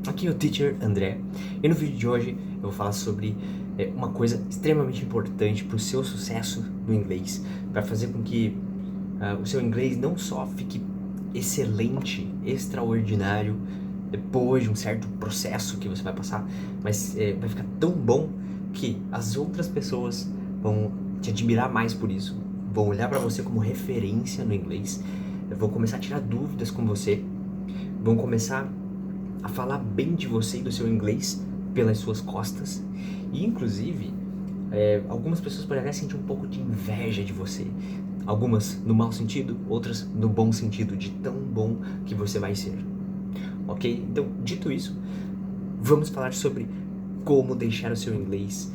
Aqui é o Teacher André e no vídeo de hoje eu vou falar sobre uma coisa extremamente importante para o seu sucesso no inglês, para fazer com que o seu inglês não só fique excelente, extraordinário depois de um certo processo que você vai passar, mas vai ficar tão bom que as outras pessoas vão te admirar mais por isso, vão olhar para você como referência no inglês, vão começar a tirar dúvidas com você, vão começar a falar bem de você e do seu inglês pelas suas costas. E inclusive, algumas pessoas podem até sentir um pouco de inveja de você. Algumas no mau sentido, outras no bom sentido, de tão bom que você vai ser. Ok? Então, dito isso, vamos falar sobre como deixar o seu inglês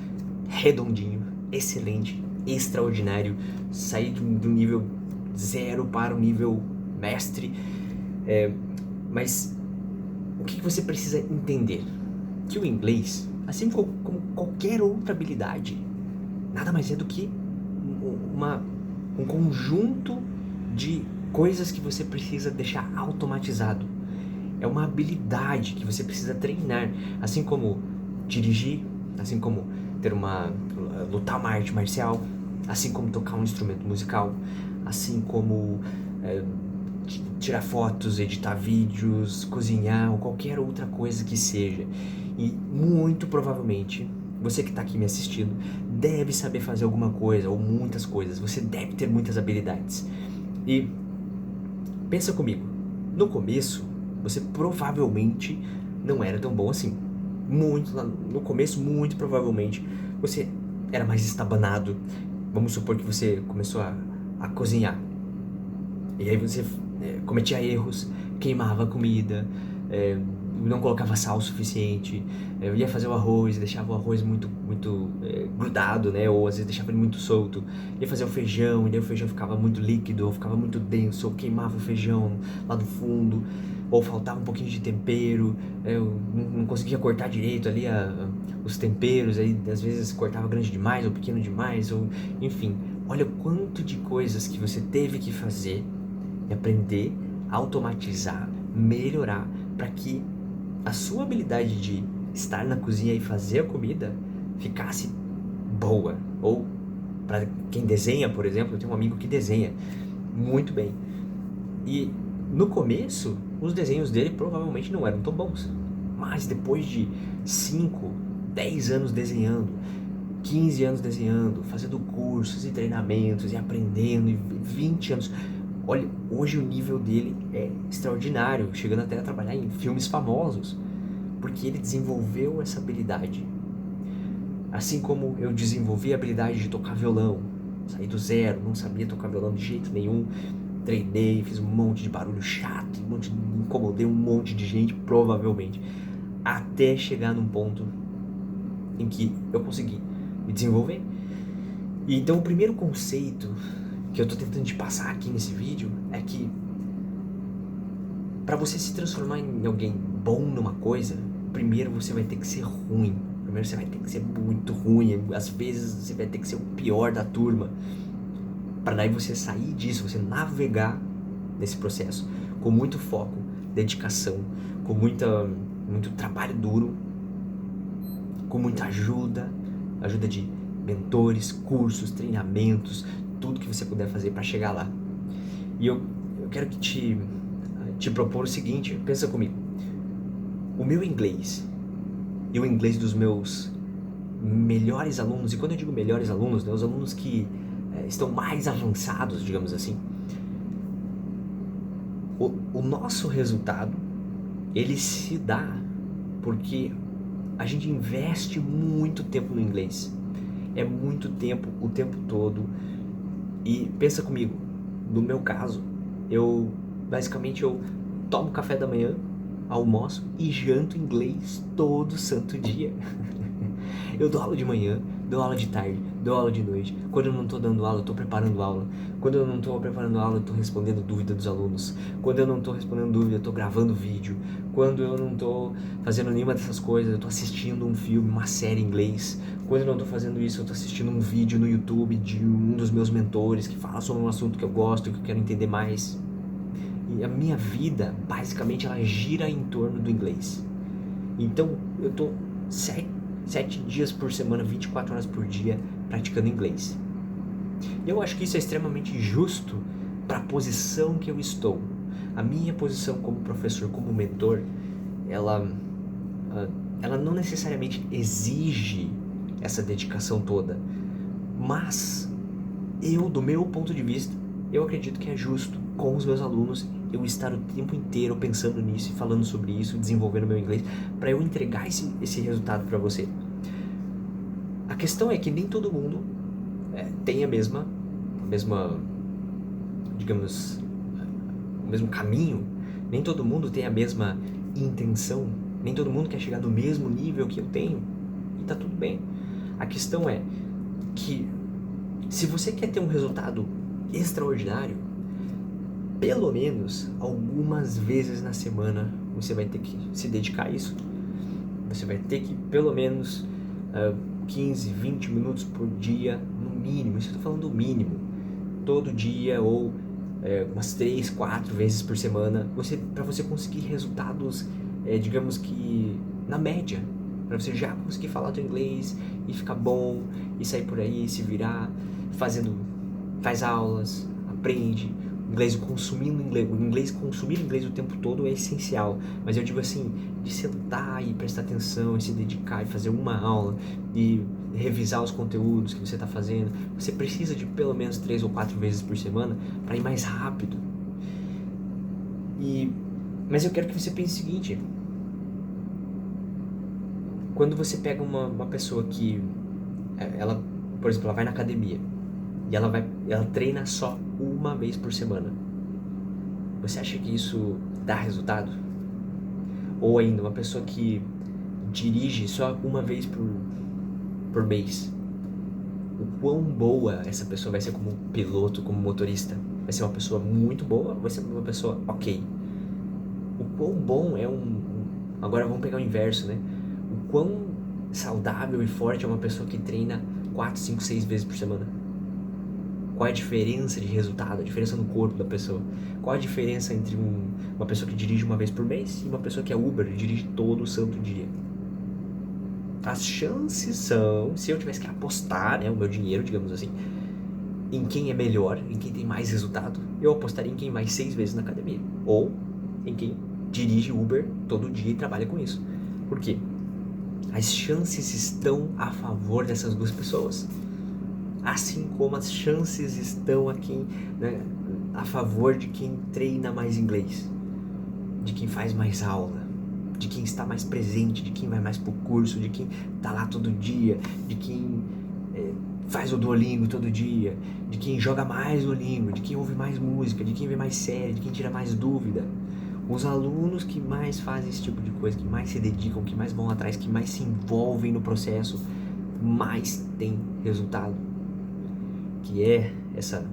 redondinho, excelente, extraordinário, sair do nível zero para o nível mestre. Mas o que você precisa entender? Que o inglês, assim como qualquer outra habilidade, nada mais é do que um conjunto de coisas que você precisa deixar automatizado. É uma habilidade que você precisa treinar, assim como dirigir, assim como lutar uma arte marcial, assim como tocar um instrumento musical, assim como tirar fotos, editar vídeos, cozinhar ou qualquer outra coisa que seja. E muito provavelmente você que está aqui me assistindo deve saber fazer alguma coisa ou muitas coisas. Você deve ter muitas habilidades. E pensa comigo, no começo você provavelmente não era tão bom assim. No começo, muito provavelmente você era mais estabanado. Vamos supor que você começou a cozinhar. E aí você cometia erros, queimava a comida, não colocava sal o suficiente, ia fazer o arroz, deixava o arroz muito grudado, né? Ou às vezes deixava ele muito solto. Ia fazer o feijão, e daí o feijão ficava muito líquido, ou ficava muito denso, ou queimava o feijão lá do fundo, ou faltava um pouquinho de tempero, eu não conseguia cortar direito ali os temperos, aí às vezes cortava grande demais, ou pequeno demais, ou enfim. Olha o quanto de coisas que você teve que fazer e aprender a automatizar, melhorar, para que a sua habilidade de estar na cozinha e fazer a comida ficasse boa. Ou para quem desenha, por exemplo, eu tenho um amigo que desenha muito bem. E no começo, os desenhos dele provavelmente não eram tão bons. Mas depois de 5, 10 anos desenhando, 15 anos desenhando, fazendo cursos e treinamentos e aprendendo, e 20 anos... Olha, hoje o nível dele é extraordinário, chegando até a trabalhar em filmes famosos, porque ele desenvolveu essa habilidade. Assim como eu desenvolvi a habilidade de tocar violão, saí do zero, não sabia tocar violão de jeito nenhum, treinei, fiz um monte de barulho chato, incomodei um monte de gente, provavelmente, até chegar num ponto em que eu consegui me desenvolver. E então o primeiro conceito que eu tô tentando te passar aqui nesse vídeo é que para você se transformar em alguém bom numa coisa, primeiro você vai ter que ser ruim. Primeiro você vai ter que ser muito ruim. Às vezes você vai ter que ser o pior da turma. Para daí você sair disso, você navegar nesse processo com muito foco, dedicação, com muito trabalho duro, com muita ajuda de mentores, cursos, treinamentos, tudo que você puder fazer para chegar lá. E eu quero que te propor o seguinte, pensa comigo. O meu inglês e o inglês dos meus melhores alunos, e quando eu digo melhores alunos, né, os alunos que estão mais avançados, digamos assim, o nosso resultado, ele se dá porque a gente investe muito tempo no inglês. É muito tempo, o tempo todo. E pensa comigo, no meu caso, eu tomo café da manhã, almoço e janto inglês todo santo dia. Eu dou aula de manhã, dou aula de tarde, dou aula de noite. Quando eu não tô dando aula, eu tô preparando aula. Quando eu não tô preparando aula, eu tô respondendo dúvida dos alunos. Quando eu não tô respondendo dúvida, eu tô gravando vídeo. Quando eu não tô fazendo nenhuma dessas coisas, eu tô assistindo um filme, uma série em inglês. Quando eu não tô fazendo isso, eu tô assistindo um vídeo no YouTube de um dos meus mentores que fala sobre um assunto que eu gosto, que eu quero entender mais. E a minha vida, basicamente, ela gira em torno do inglês. Então, eu tô 7 dias por semana, 24 horas por dia, praticando inglês. E eu acho que isso é extremamente justo para a posição que eu estou. A minha posição como professor, como mentor, ela não necessariamente exige essa dedicação toda, mas eu, do meu ponto de vista, eu acredito que é justo com os meus alunos eu estar o tempo inteiro pensando nisso e falando sobre isso, desenvolvendo meu inglês, para eu entregar esse resultado para você. A questão é que nem todo mundo tem a mesma, digamos, o mesmo caminho, nem todo mundo tem a mesma intenção, nem todo mundo quer chegar no mesmo nível que eu tenho, e tá tudo bem. A questão é que se você quer ter um resultado extraordinário, pelo menos algumas vezes na semana você vai ter que se dedicar a isso. Você vai ter que pelo menos 15, 20 minutos por dia, no mínimo. Isso eu tô falando do mínimo. Todo dia ou umas 3, 4 vezes por semana, para você conseguir resultados, digamos que na média, para você já conseguir falar teu inglês e ficar bom e sair por aí, se virar, faz aulas, aprende inglês, consumindo inglês. O inglês, consumir inglês o tempo todo é essencial, mas eu digo assim, de sentar e prestar atenção e se dedicar e fazer uma aula e revisar os conteúdos que você está fazendo, você precisa de pelo menos 3 ou 4 vezes por semana para ir mais rápido. Mas eu quero que você pense o seguinte: quando você pega uma pessoa que ela, por exemplo, ela vai na academia e ela treina só uma vez por semana, você acha que isso dá resultado? Ou ainda, uma pessoa que dirige só uma vez por mês, o quão boa essa pessoa vai ser como piloto, como motorista? Vai ser uma pessoa muito boa ou vai ser uma pessoa ok? O quão bom é agora vamos pegar o inverso, né? O quão saudável e forte é uma pessoa que treina 4, 5, 6 vezes por semana? Qual é a diferença de resultado, a diferença no corpo da pessoa? Qual a diferença entre uma pessoa que dirige uma vez por mês e uma pessoa que é Uber e dirige todo o santo dia? As chances são, se eu tivesse que apostar, né, o meu dinheiro, digamos assim, em quem é melhor, em quem tem mais resultado, eu apostaria em quem vai 6 vezes na academia. Ou em quem dirige Uber todo dia e trabalha com isso. Por quê? As chances estão a favor dessas duas pessoas. Assim como as chances estão a favor de quem treina mais inglês, de quem faz mais aula, de quem está mais presente, de quem vai mais pro curso, de quem tá lá todo dia, de quem faz o Duolingo todo dia, de quem joga mais Duolingo, de quem ouve mais música, de quem vê mais série, de quem tira mais dúvida. Os alunos que mais fazem esse tipo de coisa, que mais se dedicam, que mais vão atrás, que mais se envolvem no processo, mais tem resultado. Que é essa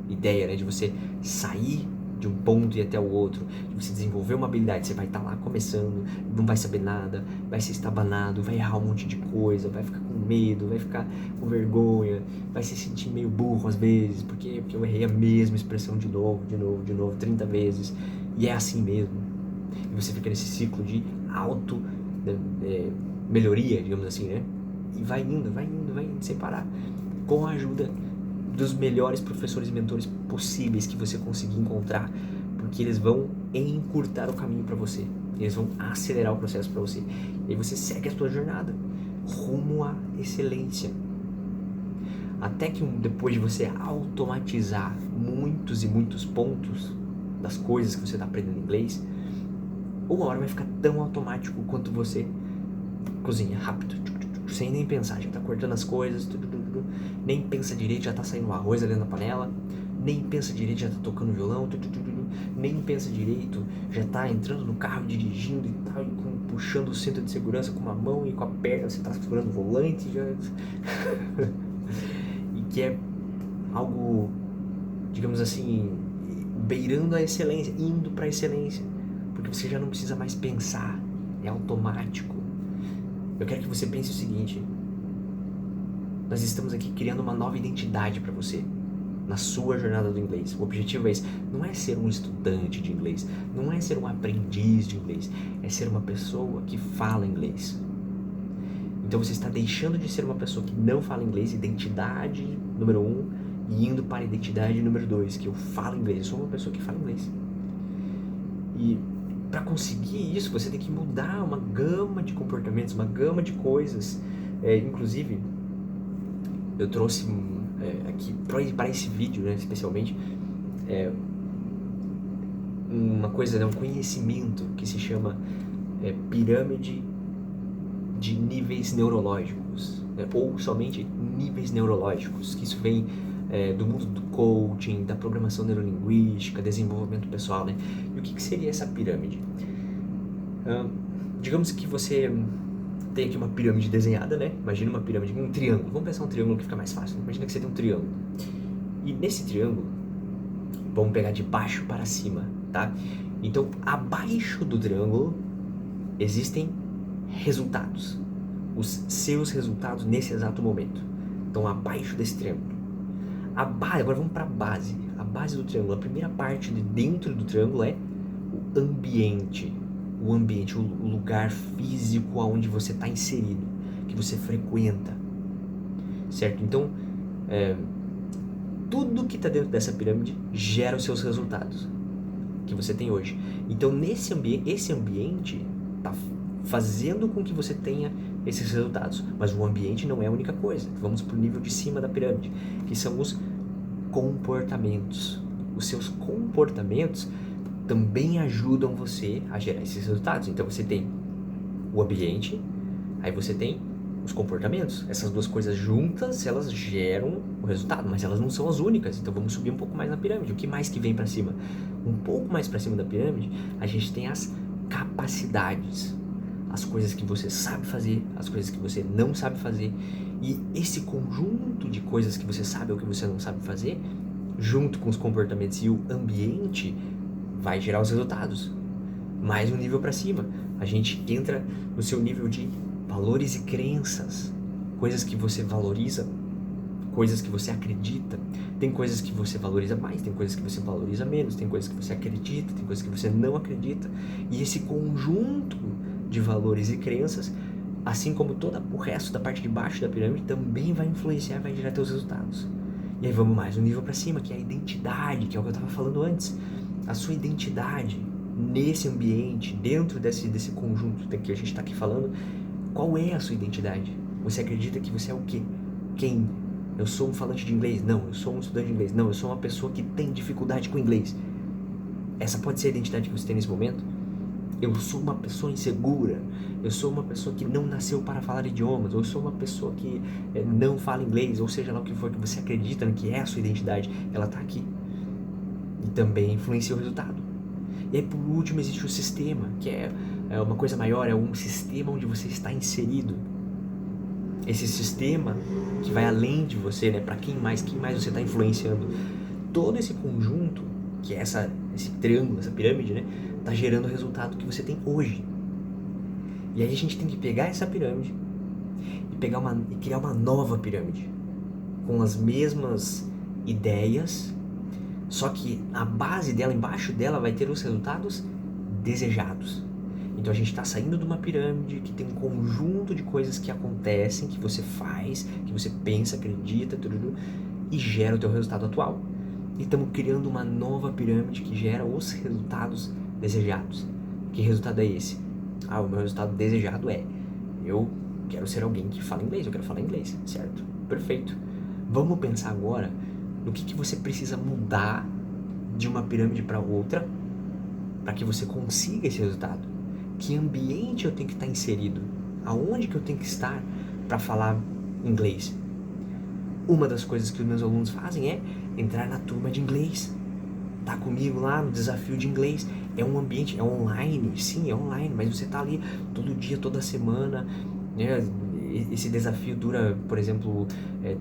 ideia, né, de você sair de um ponto e ir até o outro, de você desenvolver uma habilidade. Você vai estar lá começando, não vai saber nada, vai ser estabanado, vai errar um monte de coisa, vai ficar com medo, vai ficar com vergonha, vai se sentir meio burro às vezes, porque eu errei a mesma expressão de novo, 30 vezes, e é assim mesmo. E você fica nesse ciclo de melhoria, digamos assim, né? E vai indo, sem parar, com a ajuda dos melhores professores e mentores possíveis que você conseguir encontrar, porque eles vão encurtar o caminho para você, eles vão acelerar o processo para você, e aí você segue a sua jornada rumo à excelência, até que depois de você automatizar muitos e muitos pontos das coisas que você está aprendendo em inglês, uma hora vai ficar tão automático quanto você cozinha rápido, sem nem pensar, já tá cortando as coisas, nem pensa direito, já tá saindo o arroz ali na panela, nem pensa direito, já tá tocando violão, nem pensa direito, já tá entrando no carro, dirigindo e tal, e puxando o cinto de segurança com uma mão e com a perna, você tá segurando o volante, já... e que é algo, digamos assim, beirando a excelência, indo pra excelência, porque você já não precisa mais pensar, é automático. Eu quero que você pense o seguinte: nós estamos aqui criando uma nova identidade para você. na sua jornada do inglês. O objetivo é esse. Não é ser um estudante de inglês, não é ser um aprendiz de inglês, é ser uma pessoa que fala inglês. Então você está deixando de ser uma pessoa que não fala inglês, identidade número 1, e indo para a identidade número 2, que eu falo inglês, eu sou uma pessoa que fala inglês. E para conseguir isso, você tem que mudar uma gama de comportamentos, uma gama de coisas. Inclusive, eu trouxe aqui para esse vídeo, né, especialmente, uma coisa, né, um conhecimento que se chama pirâmide de níveis neurológicos, né, ou somente níveis neurológicos, que isso vem do mundo do coaching, da programação neurolinguística, desenvolvimento pessoal, né? E o que seria essa pirâmide? Digamos que você tem aqui uma pirâmide desenhada, né? Imagina uma pirâmide, um triângulo. Vamos pensar um triângulo que fica mais fácil. Imagina que você tem um triângulo. E nesse triângulo, vamos pegar de baixo para cima, tá? Então, abaixo do triângulo existem resultados. Os seus resultados nesse exato momento. Então, abaixo desse triângulo. Agora vamos para a base. A base do triângulo, a primeira parte de dentro do triângulo é o ambiente. O ambiente, o lugar físico onde você está inserido, que você frequenta. Certo? Então, tudo que está dentro dessa pirâmide gera os seus resultados que você tem hoje. Então, esse ambiente está fazendo com que você tenha esses resultados. Mas o ambiente não é a única coisa. Vamos para o nível de cima da pirâmide, que são os comportamentos. Os seus comportamentos também ajudam você a gerar esses resultados. Então você tem o ambiente, aí você tem os comportamentos. Essas duas coisas juntas, elas geram o resultado, mas elas não são as únicas. Então vamos subir um pouco mais na pirâmide. O que mais que vem para cima? Um pouco mais para cima da pirâmide, a gente tem as capacidades. As coisas que você sabe fazer, as coisas que você não sabe fazer. E esse conjunto de coisas que você sabe ou que você não sabe fazer, junto com os comportamentos e o ambiente, vai gerar os resultados. Mais um nível para cima. A gente entra no seu nível de valores e crenças. Coisas que você valoriza, coisas que você acredita. Tem coisas que você valoriza mais, tem coisas que você valoriza menos, tem coisas que você acredita, tem coisas que você não acredita. E esse conjunto de valores e crenças, assim como todo o resto da parte de baixo da pirâmide, também vai influenciar, vai gerar teus resultados. E aí vamos mais um nível para cima, que é a identidade, que é o que eu estava falando antes. A sua identidade nesse ambiente, dentro desse conjunto que a gente está aqui falando, qual é a sua identidade? Você acredita que você é o quê? Quem? Eu sou um falante de inglês? Não. Eu sou um estudante de inglês? Não. Eu sou uma pessoa que tem dificuldade com inglês. Essa pode ser a identidade que você tem nesse momento? Eu sou uma pessoa insegura, eu sou uma pessoa que não nasceu para falar idiomas, ou eu sou uma pessoa que não fala inglês, ou seja lá o que for que você acredita que é a sua identidade, ela está aqui. E também influencia o resultado. E aí por último existe o sistema, que é uma coisa maior, é um sistema onde você está inserido. Esse sistema que vai além de você, né? Para quem mais você está influenciando. Todo esse conjunto, que é esse triângulo, essa pirâmide, né? Tá gerando o resultado que você tem hoje. E aí a gente tem que pegar essa pirâmide e criar uma nova pirâmide com as mesmas ideias, só que a base dela, embaixo dela, vai ter os resultados desejados. Então a gente está saindo de uma pirâmide que tem um conjunto de coisas que acontecem, que você faz, que você pensa, acredita, tudo, e gera o teu resultado atual. E estamos criando uma nova pirâmide que gera os resultados desejados. Que resultado é esse? O meu resultado desejado é: eu quero ser alguém que fala inglês, eu quero falar inglês, certo? Perfeito. Vamos pensar agora no que você precisa mudar de uma pirâmide para outra para que você consiga esse resultado. Que ambiente eu tenho que estar inserido? Aonde que eu tenho que estar para falar inglês? Uma das coisas que os meus alunos fazem é entrar na turma de inglês. Tá comigo lá no desafio de inglês. É um ambiente, é online, sim, é online, mas você tá ali todo dia, toda semana, né? Esse desafio dura, por exemplo,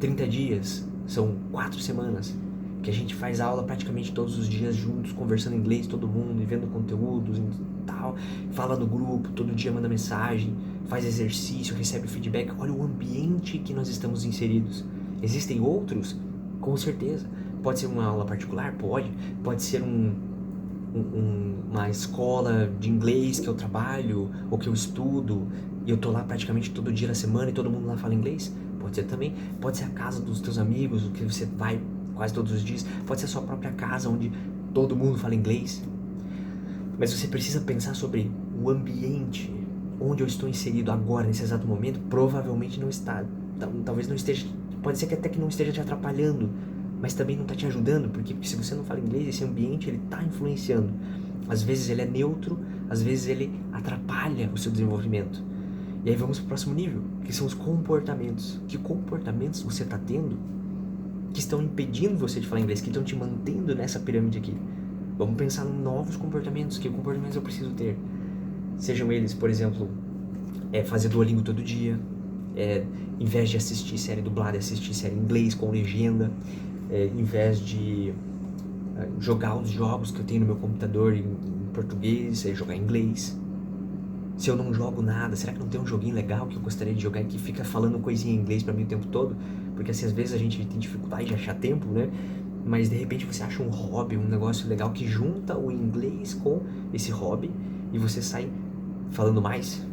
30 dias, são 4 semanas, que a gente faz aula praticamente todos os dias juntos, conversando inglês, todo mundo, e vendo conteúdos e tal, fala no grupo, todo dia manda mensagem, faz exercício, recebe feedback. Olha o ambiente que nós estamos inseridos. Existem outros? Com certeza. Pode ser uma aula particular? Pode. Pode ser uma escola de inglês que eu trabalho ou que eu estudo e eu tô lá praticamente todo dia da semana e todo mundo lá fala inglês? Pode ser também. Pode ser a casa dos teus amigos, o que você vai quase todos os dias. Pode ser a sua própria casa onde todo mundo fala inglês. Mas você precisa pensar sobre o ambiente onde eu estou inserido agora, nesse exato momento. Provavelmente não está, talvez não esteja, pode ser que até que não esteja te atrapalhando, mas também não está te ajudando, porque se você não fala inglês, esse ambiente ele está influenciando. Às vezes ele é neutro, às vezes ele atrapalha o seu desenvolvimento. E aí vamos para o próximo nível, que são os comportamentos. Que comportamentos você está tendo que estão impedindo você de falar inglês, que estão te mantendo nessa pirâmide aqui? Vamos pensar em novos comportamentos. Que comportamentos eu preciso ter? Sejam eles, por exemplo, fazer Duolingo todo dia, em vez de assistir série dublada, assistir série em inglês com legenda, em vez de jogar os jogos que eu tenho no meu computador em português, jogar em inglês. Se eu não jogo nada, será que não tem um joguinho legal que eu gostaria de jogar e que fica falando coisinha em inglês pra mim o tempo todo? Porque assim, às vezes a gente tem dificuldade de achar tempo, né? Mas de repente você acha um hobby, um negócio legal que junta o inglês com esse hobby e você sai falando mais.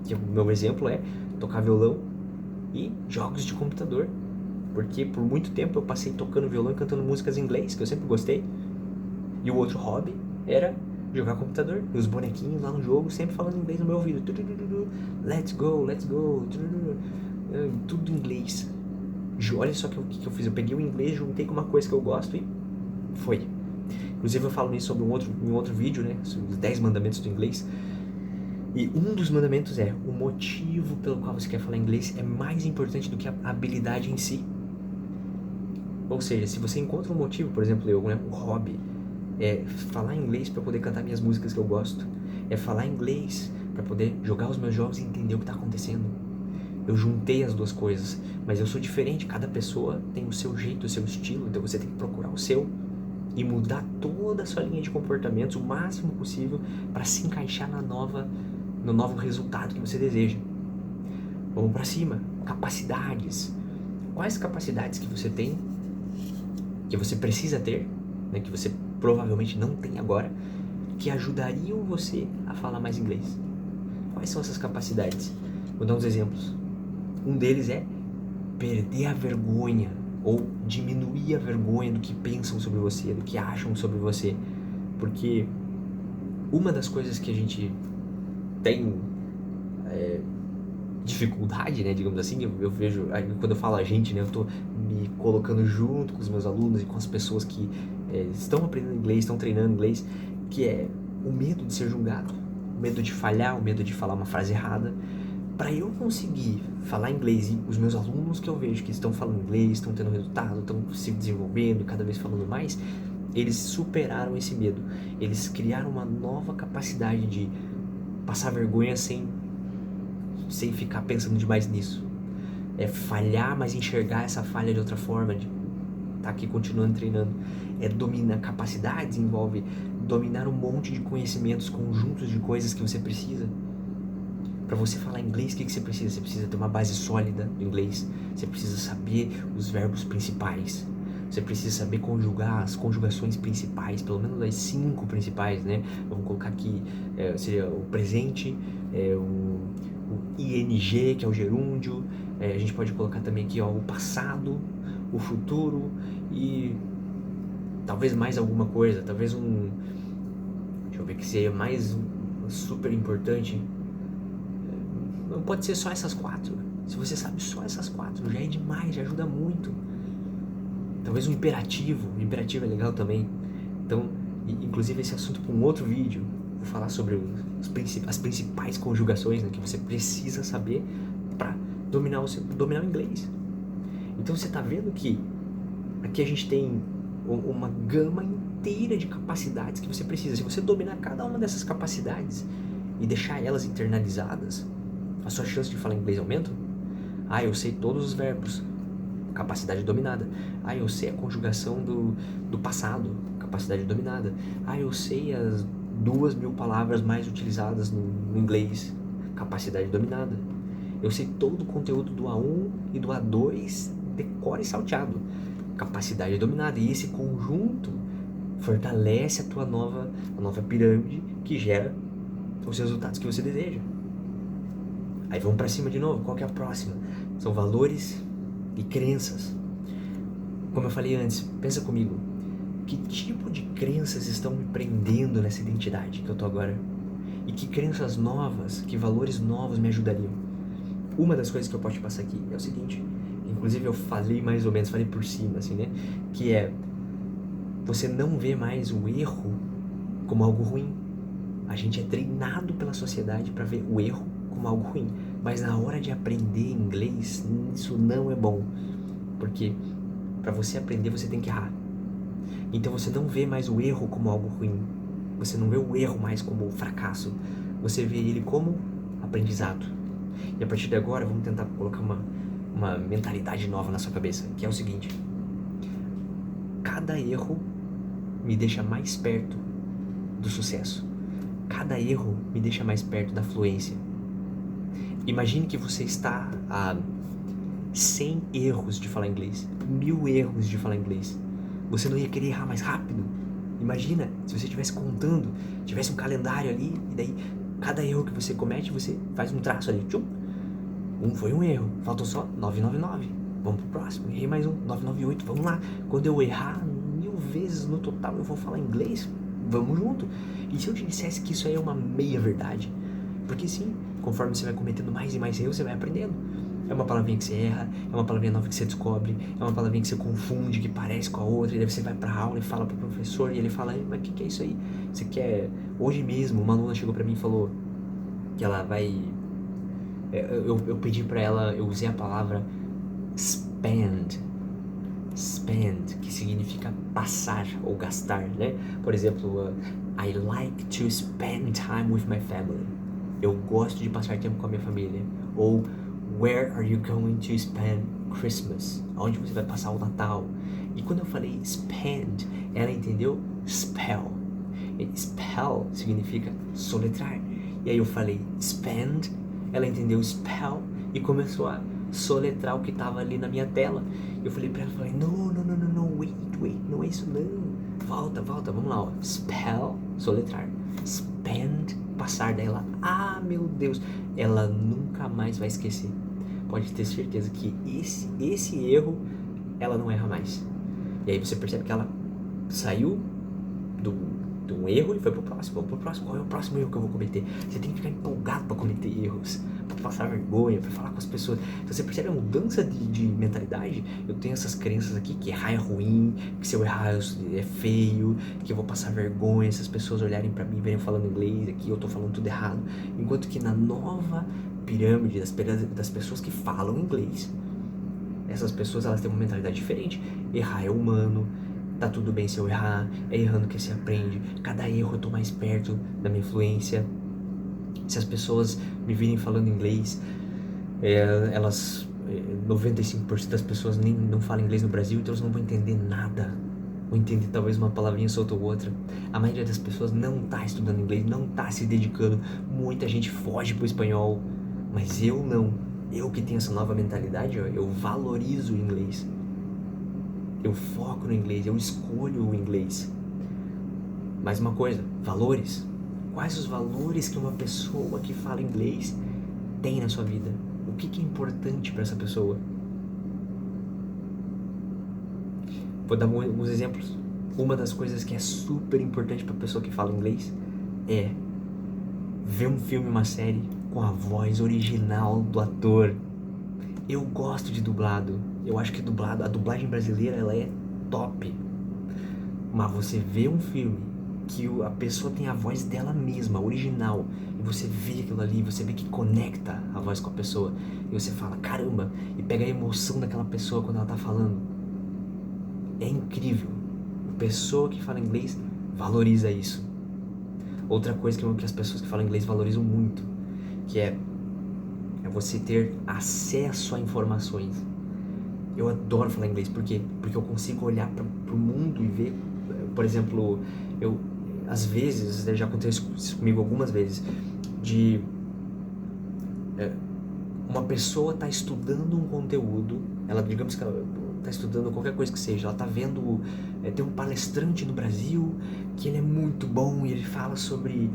Que o meu exemplo é tocar violão e jogos de computador. Porque por muito tempo eu passei tocando violão e cantando músicas em inglês, que eu sempre gostei. E o outro hobby era jogar computador. E os bonequinhos lá no jogo sempre falando inglês no meu ouvido. Let's go, let's go. Tudo em inglês. Olha só o que eu fiz. Eu peguei o inglês, juntei com uma coisa que eu gosto e foi. Inclusive eu falo nisso sobre em outro vídeo, né? Sobre os 10 mandamentos do inglês. E um dos mandamentos é: o motivo pelo qual você quer falar inglês é mais importante do que a habilidade em si. Ou seja, se você encontra um motivo, por exemplo, um hobby, é falar inglês para poder cantar minhas músicas que eu gosto, é falar inglês para poder jogar os meus jogos e entender o que está acontecendo. Eu juntei as duas coisas, mas eu sou diferente, cada pessoa tem o seu jeito, o seu estilo, então você tem que procurar o seu e mudar toda a sua linha de comportamentos o máximo possível para se encaixar no novo resultado que você deseja. Vamos para cima. Capacidades. Quais capacidades que você tem, que você precisa ter, né, que você provavelmente não tem agora, que ajudariam você a falar mais inglês? Quais são essas capacidades? Vou dar uns exemplos. Um deles é perder a vergonha ou diminuir a vergonha do que pensam sobre você, do que acham sobre você. Porque uma das coisas que a gente tem dificuldade, né, digamos assim, eu vejo, quando eu falo a gente, né, eu tô me colocando junto com os meus alunos e com as pessoas que estão aprendendo inglês, estão treinando inglês, que é o medo de ser julgado, o medo de falhar, o medo de falar uma frase errada. Para eu conseguir falar inglês e os meus alunos que eu vejo que estão falando inglês, estão tendo resultado, estão se desenvolvendo, cada vez falando mais, eles superaram esse medo. Eles criaram uma nova capacidade de passar vergonha sem ficar pensando demais nisso. É falhar, mas enxergar essa falha de outra forma, de estar aqui continuando treinando. É dominar capacidades, envolve dominar um monte de conhecimentos, conjuntos de coisas que você precisa. Para você falar inglês, o que você precisa? Você precisa ter uma base sólida do inglês. Você precisa saber os verbos principais. Você precisa saber conjugar as conjugações principais, pelo menos as 5 principais, né? Vamos colocar aqui, seria o presente, o ing, que é o gerúndio. A gente pode colocar também aqui, o passado, o futuro e talvez mais alguma coisa. Talvez deixa eu ver, que seria mais super importante. Não pode ser só essas 4. Se você sabe só essas 4, já é demais, já ajuda muito. Talvez um imperativo é legal também. Então, inclusive esse assunto para um outro vídeo, vou falar sobre as principais conjugações, né, que você precisa saber para dominar o inglês. Então você está vendo que aqui a gente tem uma gama inteira de capacidades que você precisa. Se você dominar cada uma dessas capacidades e deixar elas internalizadas, a sua chance de falar inglês aumenta. Eu sei todos os verbos, capacidade dominada. Eu sei a conjugação do passado, capacidade dominada. Eu sei as 2.000 palavras mais utilizadas no inglês, capacidade dominada. Eu sei todo o conteúdo do A1 e do A2, decora e salteado. capacidade dominada. E esse conjunto fortalece a nova pirâmide que gera os resultados que você deseja. Aí vamos para cima de novo. Qual que é a próxima? São valores e crenças. Como eu falei antes, pensa comigo. Que tipo de crenças estão me prendendo nessa identidade que eu tô agora? E que crenças novas, que valores novos me ajudariam? Uma das coisas que eu posso te passar aqui é o seguinte, inclusive eu falei mais ou menos, falei por cima, assim, né? Que é, você não vê mais o erro como algo ruim. A gente é treinado pela sociedade para ver o erro como algo ruim. Mas na hora de aprender inglês, isso não é bom. Porque para você aprender, você tem que errar. Então você não vê mais o erro como algo ruim. Você não vê o erro mais como fracasso. Você vê ele como aprendizado. E a partir de agora, vamos tentar colocar uma mentalidade nova na sua cabeça, que é o seguinte. Cada erro me deixa mais perto do sucesso. Cada erro me deixa mais perto da fluência. Imagine que você está a 100 erros de falar inglês, 1000 erros de falar inglês. Você não ia querer errar mais rápido? Imagina se você estivesse contando, tivesse um calendário ali, e daí cada erro que você comete, você faz um traço ali. Tchum. Foi um erro, faltou só 999. Vamos pro próximo, errei mais um, 998, vamos lá. Quando eu errar 1000 vezes no total, eu vou falar inglês, vamos junto. E se eu te dissesse que isso aí é uma meia verdade? Porque sim, conforme você vai cometendo mais e mais erros, você vai aprendendo. É uma palavrinha que você erra, é uma palavrinha nova que você descobre, é uma palavrinha que você confunde, que parece com a outra, e daí você vai pra aula e fala pro professor, e ele fala, mas o que é isso aí? Você quer... Hoje mesmo, uma aluna chegou pra mim e falou que ela vai... Eu pedi pra ela, eu usei a palavra spend, que significa passar ou gastar, né? Por exemplo, I like to spend time with my family. Eu gosto de passar tempo com a minha família. Ou where are you going to spend Christmas? Onde você vai passar o Natal? E quando eu falei spend, ela entendeu spell. E spell significa soletrar. E aí eu falei spend, ela entendeu spell e começou a soletrar o que estava ali na minha tela. Eu falei pra ela, não, wait, não é isso não. Volta, vamos lá, ó. Spell, soletrar. Spend, passar dela. Ah, meu Deus, ela nunca mais vai esquecer. Pode ter certeza que esse erro, ela não erra mais. E aí você percebe que ela saiu de um erro e foi pro próximo. Vamos pro próximo. Qual é o próximo erro que eu vou cometer? Você tem que ficar empolgado pra cometer erros, pra passar vergonha, pra falar com as pessoas. Então você percebe a mudança de mentalidade? Eu tenho essas crenças aqui que errar é ruim, que se eu errar é feio, que eu vou passar vergonha se as pessoas olharem pra mim e verem falando inglês aqui, eu tô falando tudo errado. Enquanto que na nova pirâmide das pessoas que falam inglês, essas pessoas elas têm uma mentalidade diferente. Errar é humano, tá tudo bem se eu errar, é errando que se aprende. Cada erro eu tô mais perto da minha influência. Se as pessoas me virem falando inglês, 95% das pessoas nem não falam inglês no Brasil, então elas não vão entender nada. Vão entender talvez uma palavrinha solta ou outra. A maioria das pessoas não tá estudando inglês, não tá se dedicando. Muita gente foge pro espanhol, mas eu não. Eu que tenho essa nova mentalidade, eu valorizo o inglês. Eu foco no inglês, eu escolho o inglês. Mais uma coisa, valores. Quais os valores que uma pessoa que fala inglês tem na sua vida? O que é importante para essa pessoa? Vou dar alguns exemplos. Uma das coisas que é super importante para a pessoa que fala inglês é ver um filme, uma série com a voz original do ator. Eu gosto de dublado. Eu acho que a dublagem brasileira, ela é top. Mas você vê um filme que a pessoa tem a voz dela mesma, original, e você vê aquilo ali, você vê que conecta a voz com a pessoa, e você fala, caramba, e pega a emoção daquela pessoa quando ela tá falando. É incrível. A pessoa que fala inglês valoriza isso. Outra coisa que as pessoas que falam inglês valorizam muito, que é você ter acesso a informações. Eu adoro falar inglês, por quê? Porque eu consigo olhar pro mundo e ver, por exemplo, às vezes, já aconteceu isso comigo algumas vezes, de uma pessoa tá estudando um conteúdo, digamos que tá estudando qualquer coisa que seja, ela tá vendo, tem um palestrante no Brasil que ele é muito bom e ele fala sobre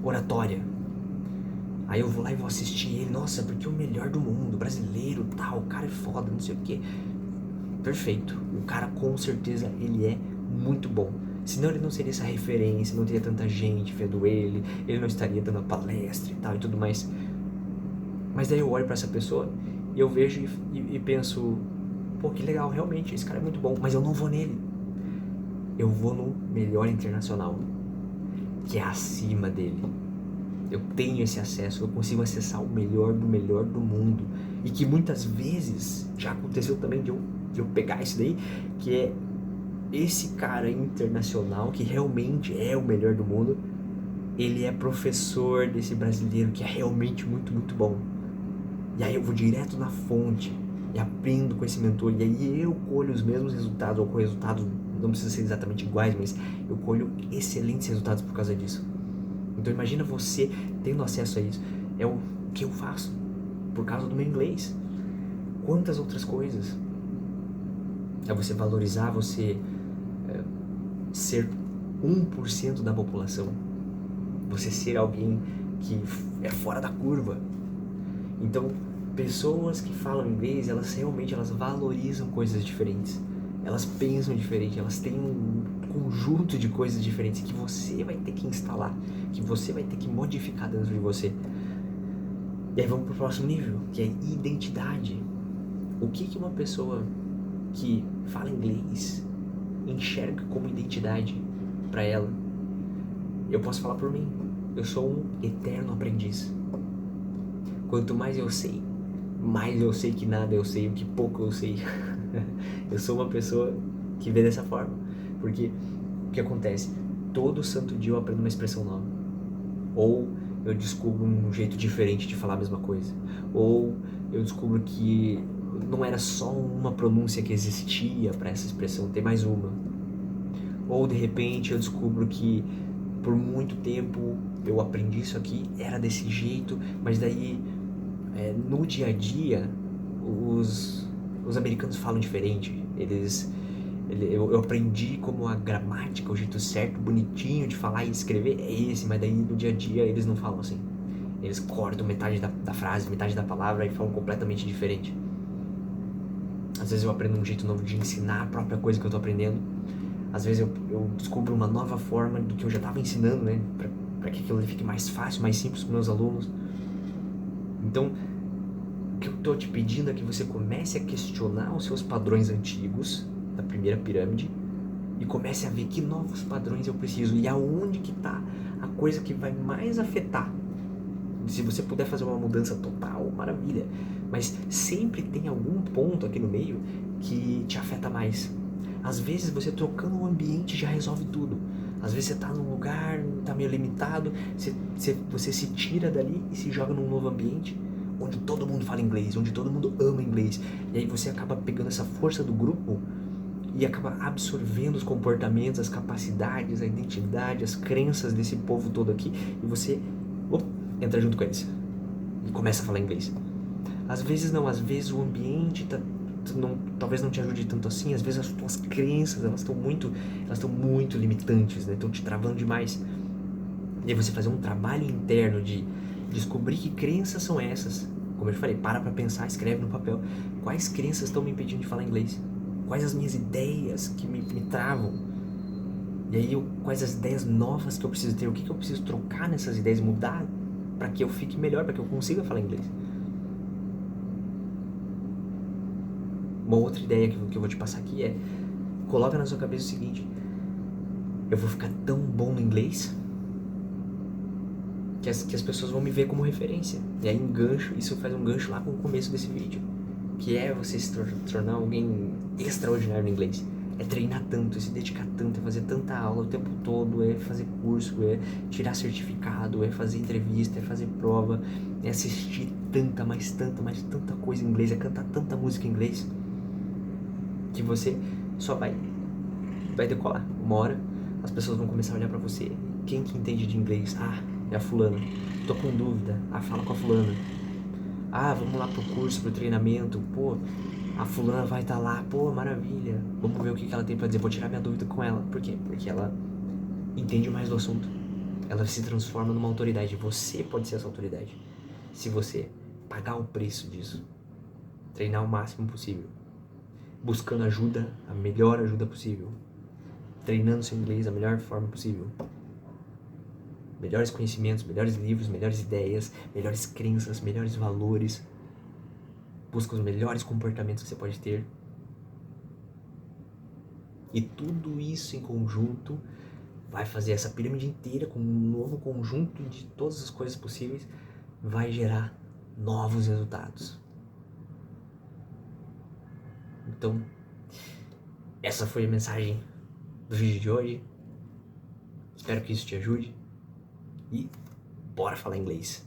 oratória. Aí eu vou lá e vou assistir ele, nossa, porque é o melhor do mundo, brasileiro, tal, o cara é foda, não sei o que. Perfeito, o cara com certeza ele é muito bom. Senão ele não seria essa referência, não teria tanta gente vendo ele não estaria dando a palestra e tal e tudo mais. Mas daí eu olho pra essa pessoa e eu vejo e penso, pô, que legal, realmente, esse cara é muito bom, mas eu não vou nele. Eu vou no melhor internacional, que é acima dele. Eu tenho esse acesso, eu consigo acessar o melhor do mundo. E que muitas vezes já aconteceu também de eu pegar isso daí, que é esse cara internacional que realmente é o melhor do mundo, ele é professor desse brasileiro que é realmente muito, muito bom. E aí eu vou direto na fonte e aprendo com esse mentor, e aí eu colho os mesmos resultados, ou com resultados, não precisa ser exatamente iguais, mas eu colho excelentes resultados por causa disso. Então imagina você tendo acesso a isso. É o que eu faço por causa do meu inglês. Quantas outras coisas? É você valorizar, você ser 1% da população. Você ser alguém que é fora da curva. Então, pessoas que falam inglês, elas valorizam coisas diferentes. Elas pensam diferente, elas têm um conjunto de coisas diferentes que você vai ter que instalar, que você vai ter que modificar dentro de você. E aí vamos pro próximo nível, que é identidade. O que uma pessoa que fala inglês enxerga como identidade para ela? Eu posso falar por mim, eu sou um eterno aprendiz. Quanto mais eu sei que nada eu sei, o que pouco eu sei. Eu sou uma pessoa que vê dessa forma, porque o que acontece? Todo santo dia eu aprendo uma expressão nova, ou eu descubro um jeito diferente de falar a mesma coisa, ou eu descubro que não era só uma pronúncia que existia para essa expressão, tem mais uma, ou de repente eu descubro que por muito tempo eu aprendi isso aqui, era desse jeito, mas daí no dia a dia os americanos falam diferente. Eu aprendi como a gramática, o jeito certo, bonitinho de falar e escrever é esse, mas daí no dia a dia eles não falam assim. Eles cortam metade da frase, metade da palavra e falam completamente diferente. Às vezes eu aprendo um jeito novo de ensinar a própria coisa que eu tô aprendendo. Às vezes eu descubro uma nova forma do que eu já estava ensinando, né? Para que aquilo fique mais fácil, mais simples com meus alunos. Então, o que eu tô te pedindo é que você comece a questionar os seus padrões antigos da primeira pirâmide e comece a ver que novos padrões eu preciso e aonde que tá a coisa que vai mais afetar. Se você puder fazer uma mudança total, maravilha. Mas sempre tem algum ponto aqui no meio que te afeta mais. Às vezes você trocando o ambiente já resolve tudo. Às vezes você tá num lugar, tá meio limitado, você se tira dali e se joga num novo ambiente onde todo mundo fala inglês, onde todo mundo ama inglês. E aí você acaba pegando essa força do grupo e acaba absorvendo os comportamentos, as capacidades, a identidade, as crenças desse povo todo aqui e você entra junto com eles e começa a falar inglês. Às vezes não, às vezes o ambiente talvez não te ajude tanto assim, às vezes as tuas crenças, elas estão muito limitantes, né? Estão te travando demais. E aí você fazer um trabalho interno de descobrir que crenças são essas. Como eu te falei, para pra pensar, escreve no papel. Quais crenças estão me impedindo de falar inglês? Quais as minhas ideias que me travam? E aí, quais as ideias novas que eu preciso ter? O que eu preciso trocar nessas ideias, mudar para que eu fique melhor, para que eu consiga falar inglês? Uma outra ideia que eu vou te passar aqui é: coloca na sua cabeça o seguinte: eu vou ficar tão bom no inglês que as pessoas vão me ver como referência. E aí isso faz um gancho lá com o começo desse vídeo, que é você se tornar alguém extraordinário no inglês. É treinar tanto, é se dedicar tanto, é fazer tanta aula o tempo todo, é fazer curso, é tirar certificado, é fazer entrevista, é fazer prova, é assistir tanta coisa em inglês, é cantar tanta música em inglês, que você só vai decolar. Uma hora as pessoas vão começar a olhar pra você. Quem que entende de inglês? Ah, é a fulana. Tô com dúvida. Ah, fala com a fulana. Ah, vamos lá pro curso, pro treinamento. Pô, A fulana vai estar lá, pô, maravilha. Vamos ver o que ela tem pra dizer. Vou tirar minha dúvida com ela. Por quê? Porque ela entende mais do assunto. Ela se transforma numa autoridade. Você pode ser essa autoridade. Se você pagar o preço disso. Treinar o máximo possível. Buscando ajuda, a melhor ajuda possível. Treinando seu inglês da melhor forma possível. Melhores conhecimentos, melhores livros, melhores ideias, melhores crenças, melhores valores. Busca os melhores comportamentos que você pode ter. E tudo isso em conjunto vai fazer essa pirâmide inteira com um novo conjunto de todas as coisas possíveis, vai gerar novos resultados. Então, essa foi a mensagem do vídeo de hoje. Espero que isso te ajude. E bora falar inglês.